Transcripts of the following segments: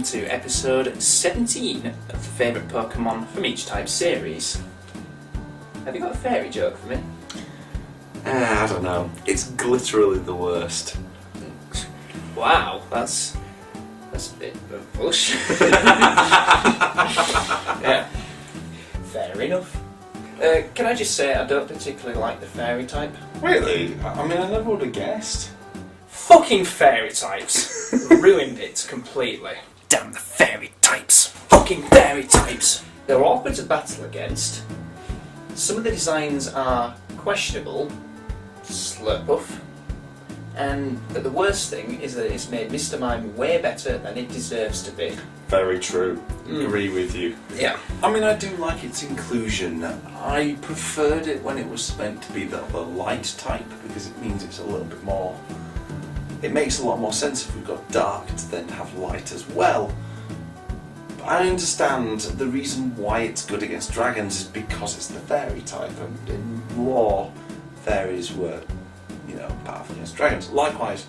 to episode 17 of the favourite Pokemon from each type series. Have you got a fairy joke for me? I don't know. It's literally the worst. Wow, that's a bit of a push. Yeah, fair enough. Can I just say I don't particularly like the fairy type? Really? I mean, I never would have guessed. Fucking fairy types ruined it completely. Damn the fairy types. Fucking fairy types. They're awkward to battle against. Some of the designs are questionable. Slurpuff. And the worst thing is that it's made Mr. Mime way better than it deserves to be. Very true. Agree with you. Yeah. I mean, I do like its inclusion. I preferred it when it was meant to be the light type, because it means it's a little bit more... It makes a lot more sense if we've got dark to then have light as well. But I understand the reason why it's good against dragons is because it's the fairy type, and in lore, fairies were, powerful against dragons. Likewise,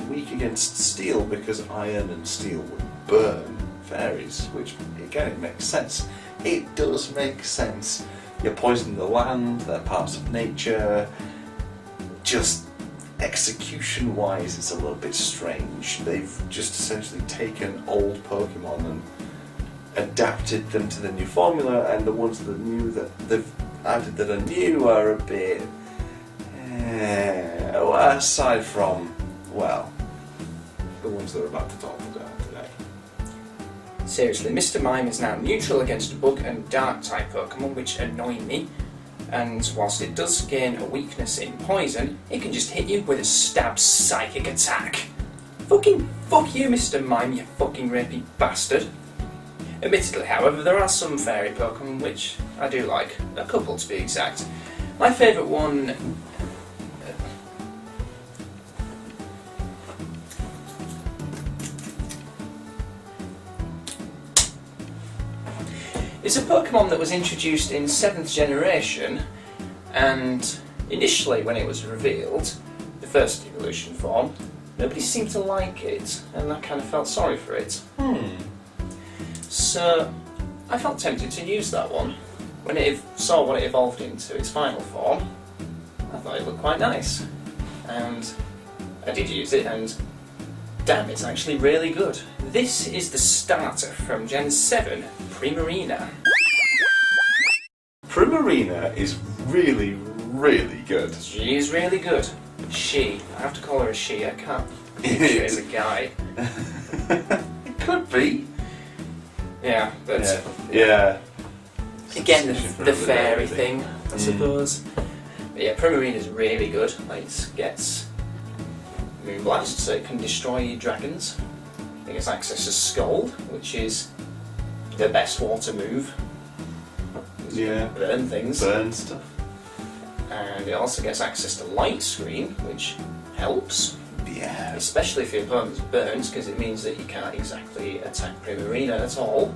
weak against steel because iron and steel would burn fairies, which again, it makes sense. It does make sense. You're poisoning the land, they're parts of nature. Just execution-wise, it's a little bit strange. They've just essentially taken old Pokemon and adapted them to the new formula, and the ones that are new that they've added that are new are a bit... aside from, well, the ones that are about to talk about today. Seriously, Mr. Mime is now neutral against bug and dark type Pokemon, which annoy me. And whilst it does gain a weakness in poison, it can just hit you with a stab psychic attack. Fucking fuck you, Mr. Mime, you fucking rapey bastard. Admittedly, however, there are some fairy Pokemon which I do like, a couple to be exact. My favourite one... It's a Pokemon that was introduced in 7th generation, and initially when it was revealed, the first evolution form, nobody seemed to like it, and I kind of felt sorry for it. So I felt tempted to use that one. When it saw what it evolved into its final form, I thought it looked quite nice. And I did use it, and damn, it's actually really good. This is the starter from Gen 7, Marina. Marina is really, really good. She is really good. She. I have to call her a she, I can't picture it as a guy. It could be. Yeah, but... Yeah. Again, the fairy thing, I suppose. But yeah, Marina is really good. Like, it gets Moonblast, so it can destroy dragons. It gets access to Scald, which is the best water move. Yeah. Burn things. Burn stuff. And it also gets access to Light Screen, which helps. Yeah. Especially if your opponent's burnt, because it means that you can't exactly attack Marina at all.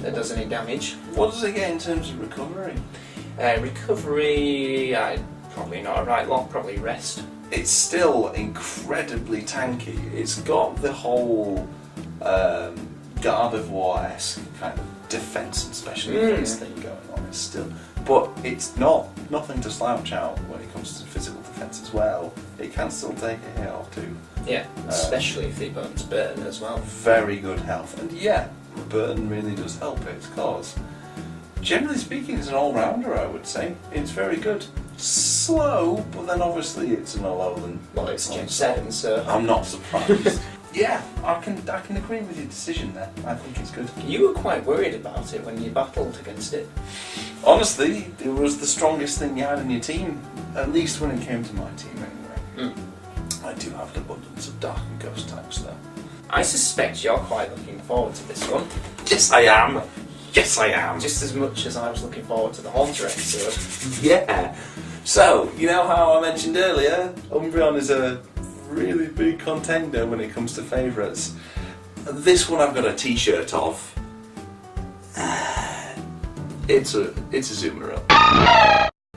That does any damage. What does it get in terms of recovery? Recovery, probably not a right lot, probably rest. It's still incredibly tanky. It's got the whole Gardevoir-esque kind of defense and special defense thing going on. It's still, but it's nothing to slouch out when it comes to physical defense as well. It can still take a hit or two. Yeah, especially if the opponent's burn as well. Very good health, and yeah, burn really does help its cause. Generally speaking, it's an all-rounder, I would say. It's very good. Slow, but then obviously it's an Alolan. Well, it's Gen 7, so... I'm not surprised. Yeah, I can agree with your decision there. I think it's good. You were quite worried about it when you battled against it. Honestly, it was the strongest thing you had in your team, at least when it came to my team anyway. I do have an abundance of dark and ghost types though. I suspect you're quite looking forward to this one. Yes, I am. Yes, I am. Just as much as I was looking forward to the Haunter episode. Yeah. So, you know how I mentioned earlier, Umbreon is a really big contender when it comes to favourites. This one I've got a t-shirt of. It's a Azumarill.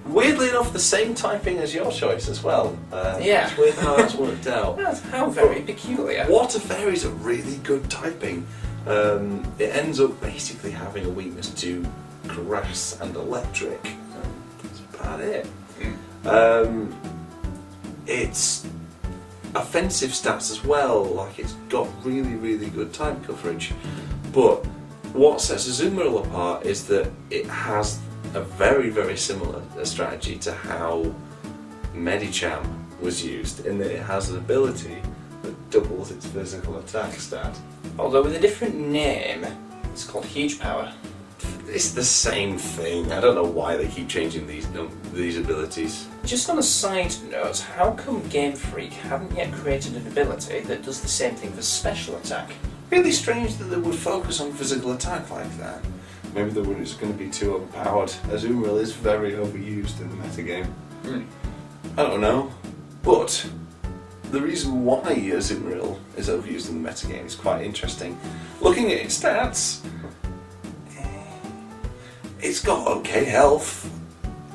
Weirdly enough, the same typing as your choice as well. Yeah. It's weird how that's worked out. How very peculiar. Water Fairy's a really good typing. It ends up basically having a weakness to grass and electric. That's about it. It's offensive stats as well, like it's got really, really good type coverage. But what sets Azumarill apart is that it has a very, very similar strategy to how Medicham was used, in that it has an ability that doubles its physical attack stat. Although with a different name, it's called Huge Power. It's the same thing. I don't know why they keep changing these abilities. Just on a side note, how come Game Freak haven't yet created an ability that does the same thing for special attack? Really strange that they would focus on physical attack like that. Maybe they were just going to be too overpowered. Azumarill is very overused in the metagame. I don't know. But the reason why Azumarill is overused in the metagame is quite interesting. Looking at its stats, it's got okay health.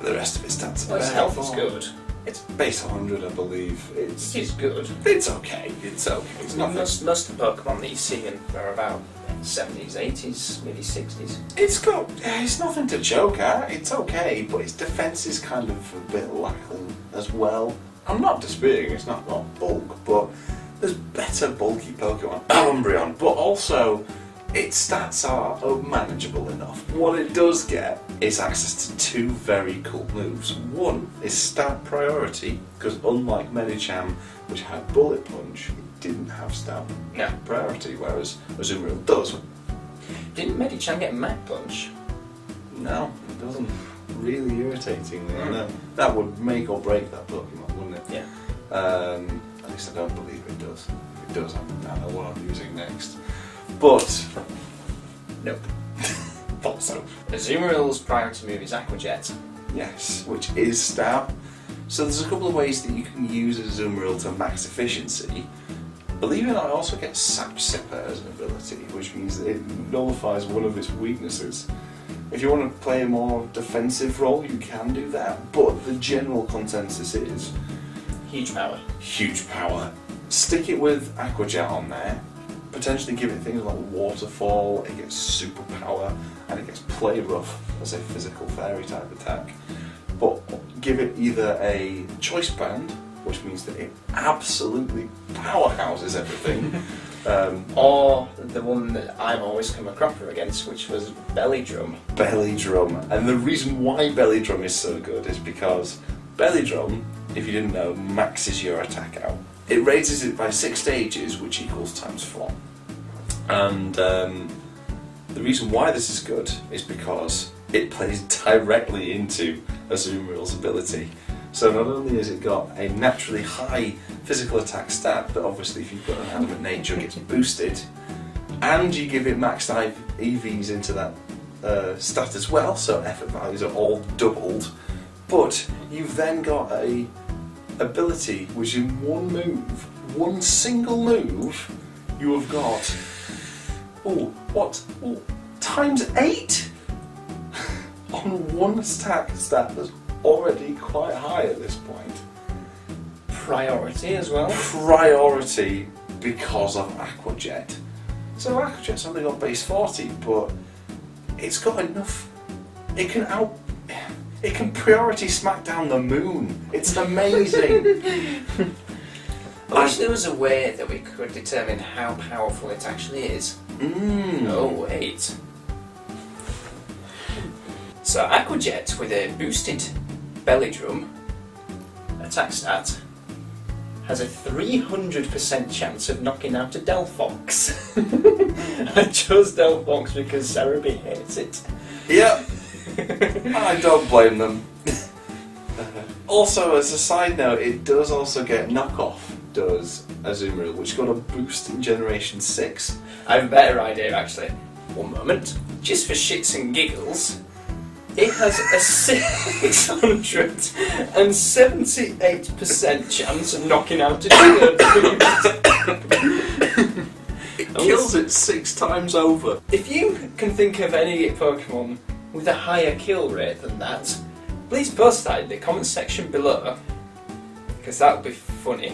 The rest of its stats are Well, its health is good. It's base 100, I believe. It's good. It's okay. It's okay. It's nothing. Most of the Pokemon that you see are about 70s, 80s, maybe 60s. It's nothing to joke at. It's okay, but its defense is kind of a bit lacking as well. I'm not disputing it's not got bulk, but there's better bulky Pokemon. Umbreon, but also its stats are manageable enough. What it does get is access to two very cool moves. One is stab priority, because unlike Medicham, which had Bullet Punch, it didn't have stab priority, whereas Azumarill does. Didn't Medicham get Mach Punch? No, it doesn't. Really irritatingly. No. That would make or break that Pokemon, wouldn't it? Yeah. At least I don't believe it does. If it does, I know what I'm using next. But nope. Thought so. Azumarill's priority move is Aqua Jet. Yes, which is stab. So there's a couple of ways that you can use Azumarill to max efficiency. Believe it or not, I also get Sap Sipper as an ability, which means that it nullifies one of its weaknesses. If you want to play a more defensive role, you can do that, but the general consensus is Huge Power. Huge Power. Stick it with Aqua Jet on there. Potentially give it things like Waterfall, it gets Super Power, and it gets Play Rough as a physical fairy type attack. But give it either a Choice Band, which means that it absolutely powerhouses everything, or the one that I've always come across against, which was Belly Drum. Belly Drum. And the reason why Belly Drum is so good is because Belly Drum, if you didn't know, maxes your attack out. It raises it by 6 stages, which equals times 4. And the reason why this is good is because it plays directly into Azumarill's ability. So not only has it got a naturally high physical attack stat that obviously if you've got an adamant nature gets boosted, and you give it maxed EVs into that stat as well, so effort values are all doubled, but you've then got a ability which in one single move, you have got times 8 on one stat that's already quite high at this point. Priority as well. Priority because of Aqua Jet. So Aqua Jet's only got base 40, but it's got enough. It can priority smack down the moon. It's amazing. I wish there was a way that we could determine how powerful it actually is. Oh wait. So Aqua Jet with a boosted Belly Drum attack stat has a 300% chance of knocking out a Delphox. I chose Delphox because Cerebi hates it. Yep. I don't blame them. Also, as a side note, it does also get knockoff, does Azumarill, which got a boost in Generation 6. I have a better idea actually. One moment. Just for shits and giggles, it has a 678% chance of knocking out a Dirt. It kills it 6 times over. If you can think of any Pokemon with a higher kill rate than that, please post that in the comment section below, because that would be funny.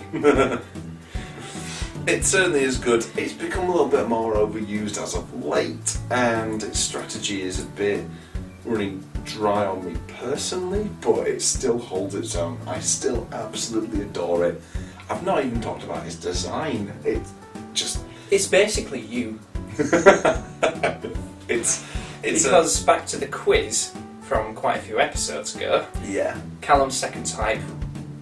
It certainly is good. It's become a little bit more overused as of late, and its strategy is a bit running dry on me personally, but it still holds its own. I still absolutely adore it. I've not even talked about its design. It's basically you. It's because back to the quiz from quite a few episodes ago, yeah. Callum's second type,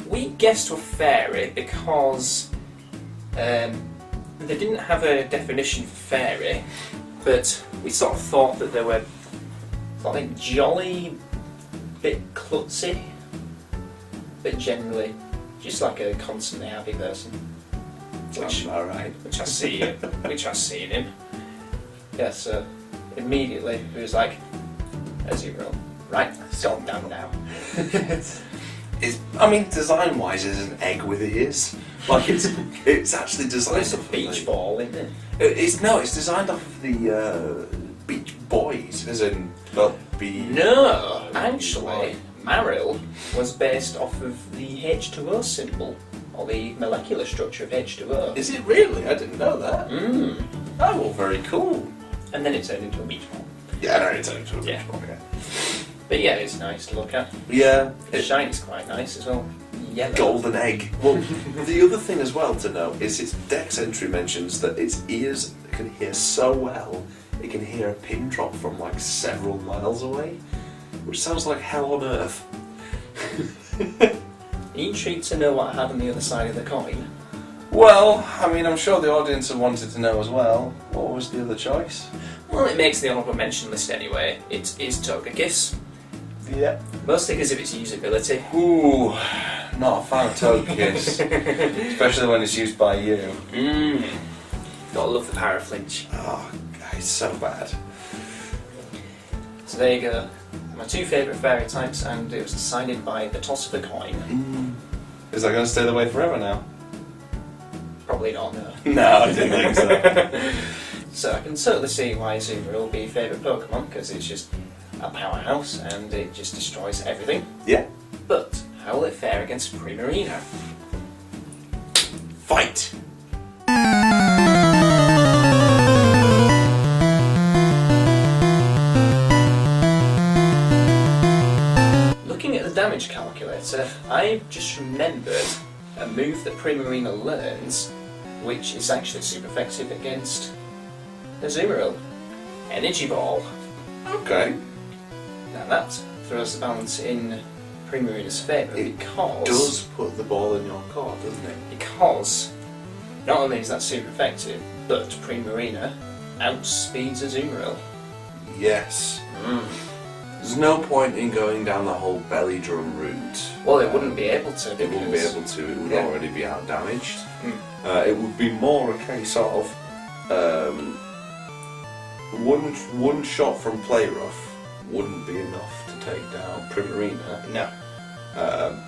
we guessed were fairy because they didn't have a definition for fairy, but we sort of thought that they were like jolly, bit klutzy, but generally just like a constantly happy person. Which, alright. Which I see in him. Yeah, so immediately he was like, Azumarill, right, calm down now. Design-wise, it's an egg with ears. Like it's actually designed. Well, it's a beach ball, isn't it? It's designed off of the Beach Boys, as in No, actually, Marill was based off of the H2O symbol, or the molecular structure of H2O. Is it really? I didn't know that. Mm. Oh, well, very cool. And then it turned into a beach ball. Yeah, no, it turned into a beach ball. Yeah. But yeah, it's nice to look at. Yeah, The shine's quite nice as well. Yellow. Golden egg. Well, the other thing as well to know is its dex entry mentions that its ears can hear so well it can hear a pin drop from like several miles away, which sounds like hell on earth. Are you intrigued to know what I had on the other side of the coin? Well, I'm sure the audience have wanted to know as well. What was the other choice? Well, it makes the honourable mention list anyway. It is Togekiss. Yeah. Mostly because of its usability. Ooh, not a fan of Togekiss. Especially when it's used by you. Gotta love the paraflinch. Oh, it's so bad. So there you go. My two favourite fairy types, and it was decided by the toss of a coin. Is that going to stay the way forever now? Probably not, no. No, I didn't think so. So I can totally see why Azumarill will be your favourite Pokemon, because it's just a powerhouse and it just destroys everything. Yeah. But how will it fare against Primarina? Fight! Looking at the damage calculator, I just remembered a move that Primarina learns, which is actually super effective against Azumarill. Energy Ball. Okay. Now that throws the balance in Primarina's favour because... It does put the ball in your court, doesn't it? Because not only is that super effective, but Primarina outspeeds Azumarill. Yes. There's no point in going down the whole belly drum route. Well, it wouldn't be able to. It wouldn't be able to, it would already be out damaged. Mm. It would be more a case of one shot from Play Rough wouldn't be enough to take down Primarina. No.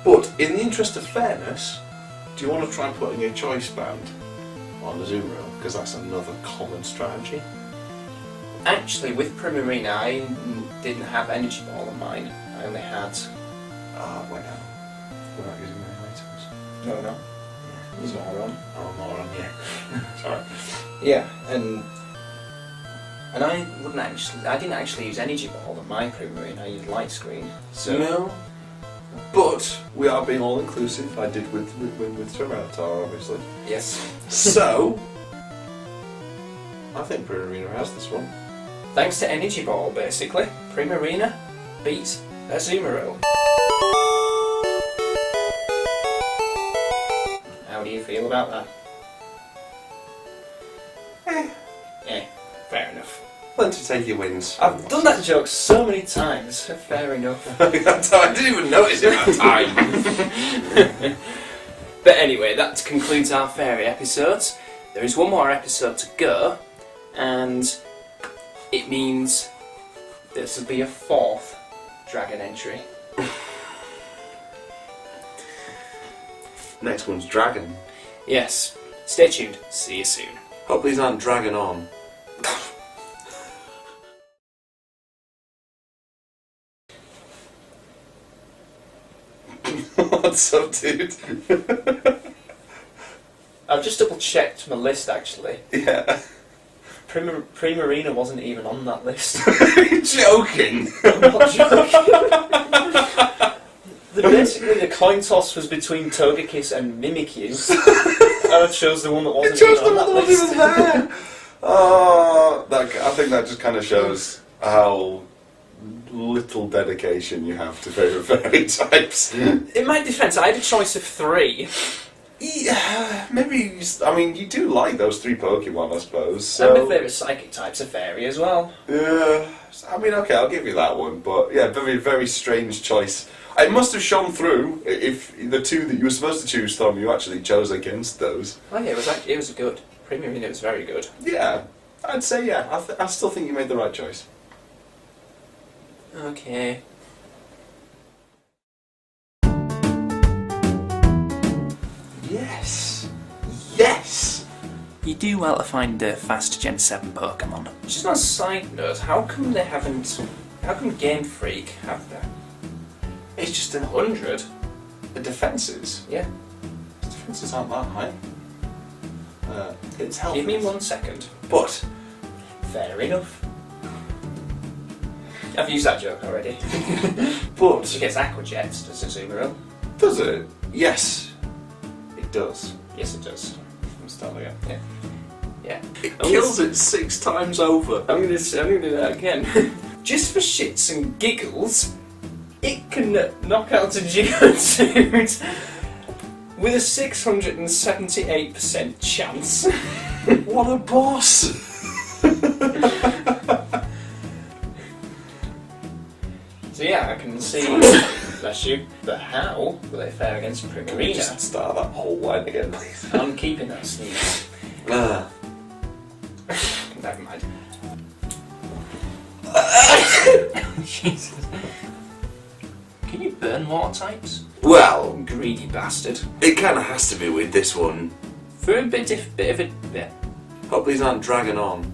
But in the interest of fairness, do you want to try putting a choice band on Azumarill? Because that's another common strategy. Actually, with Primarina, I didn't have Energy Ball on mine. I only had... Wait now. We're not using many items. No. There's Moron. Oh, Moron, yeah. Sorry. Yeah, and I didn't actually use Energy Ball on my Primarina. I used Light Screen. So no. But we are being all inclusive. I did win with Terminator, obviously. Yes. So I think Riverina has this one. Thanks to Energy Ball, basically, Primarina beats Azumarill. How do you feel about that? Fair enough. Learn to take your wins. I've done that joke so many times. Fair enough. I didn't even notice it at the time. But anyway, that concludes our fairy episodes. There is one more episode to go, and it means this will be a fourth dragon entry. Next one's Dragon. Yes. Stay tuned. See you soon. Hope these aren't dragging on. What's up, dude? I've just double checked my list actually. Yeah. Marina wasn't even on that list. You're joking. I'm not joking. Basically, the coin toss was between Togekiss and Mimikyu, and I chose the one that wasn't You chose even the on one that that wasn't list. even there. Oh, I think that just kind of shows how little dedication you have to fairy types. In my defence, I had a choice of 3. Yeah, maybe. I mean, you do like those 3 Pokemon, I suppose. And my So favourite psychic type's a fairy as well. yeah, I mean, okay, I'll give you that one. But yeah, very, very strange choice. It must have shone through if the 2 that you were supposed to choose from, you actually chose against those. Oh yeah, it was good. Marina was very good. Yeah, I'd say yeah. I still think you made the right choice. Okay. Yes. Yes. You do well to find fast Gen 7 Pokemon. Just on a side note, how come Game Freak have that? It's just 100? the defences. Yeah. The defences aren't that high. It's helpful. Give me 1 second. But Fair enough. I've used that joke already. It gets Aqua Jets, does it, Subaru? does it? Yes, it does. Yes, it does. I'm starting again. Yeah. Yeah. It kills it 6 times over. I'm gonna do that again. Just for shits and giggles, it can knock out a Geodude with a 678% chance. What a boss! So yeah, I can see, bless you, but how will it fare against Can we Riverina? just start that whole line again, please? I'm keeping that sneeze. Never mind. Jesus. Can you burn water types? Well, Greedy bastard. it kind of has to be with this one. For a bit of a bit. Hope these aren't dragging on.